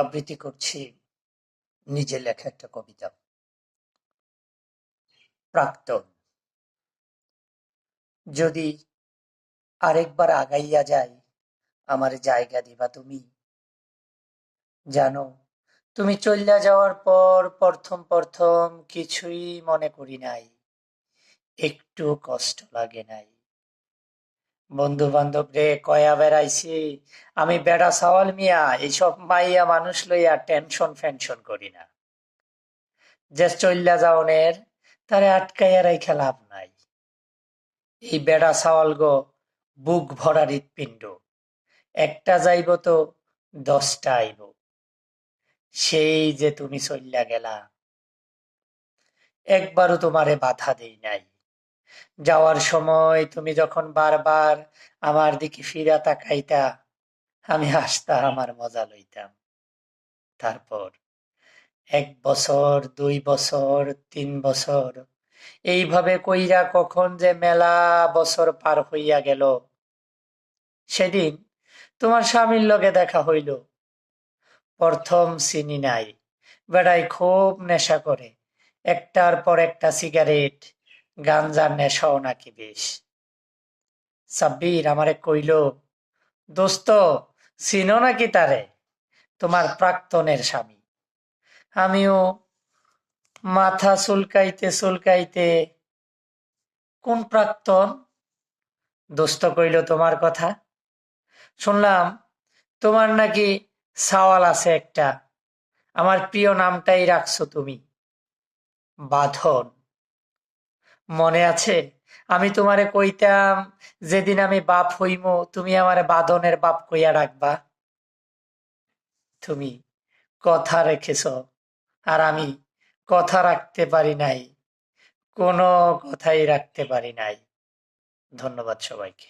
আবৃত্তি করছি নিজে লেখা একটা কবিতা। প্রাক্তন। যদি আরেকবার আগাইয়া যাই, আমার জায়গা দিবা তুমি। জানো, তুমি চলিয়া যাওয়ার পর প্রথম প্রথম কিছুই মনে করি নাই, একটু কষ্ট লাগে নাই। বন্ধু বান্ধব রে কয়া বেড়াইছি, আমি বেড়া সাওয়াল মিয়া, এইসব মাইয়া মানুষ লইয়া টেনশন ফেনশন করি না। যে চলিয়া যাওনের তারে আটকাইয়া রাইখা লাভ নাই। এই বেড়া সাওয়াল গো বুক ভরা হৃৎপিণ্ড, একটা যাইব তো 10টা আইব। সেই যে তুমি চলিয়া গেলা, একবারও তোমারে বাধা দেই নাই। যাওয়ার সময় তুমি যখন বারবার আমার দিকে ফিরা তাকাইতা, আমি হাসতা, আমার মজা লইতাম। তারপর 1 বছর, 2 বছর, 3 বছর, এইভাবে কইরা কখন যে মেলা বছর পার হইয়া গেল। সেদিন তোমার স্বামীর লগে দেখা হইল। প্রথম চিনি নাই, বেড়াই খুব নেশা করে, একটার পর একটা সিগারেট, গাঞ্জার নেশাও নাকি বেশ। সাব্বির আমারে কইল, দোস্ত চিনো নাকি তারে, তোমার প্রাক্তনের স্বামী। আমিও মাথা চুলকাইতে চুলকাইতে, কোন প্রাক্তন? দোস্ত কইল, তোমার কথা শুনলাম, তোমার নাকি সাওয়াল আছে একটা, আমার প্রিয় নামটাই রাখছো তুমি, বাঁধন। মনে আছে আমি তোমারে কইতাম, যেদিন আমি বাপ হইমু তুমি আমারে বাঁধনের বাপ কইয়া রাখবা। তুমি কথা রেখেছ, আর আমি কথা রাখতে পারি নাই, কোনো কথাই রাখতে পারি নাই। ধন্যবাদ সবাইকে।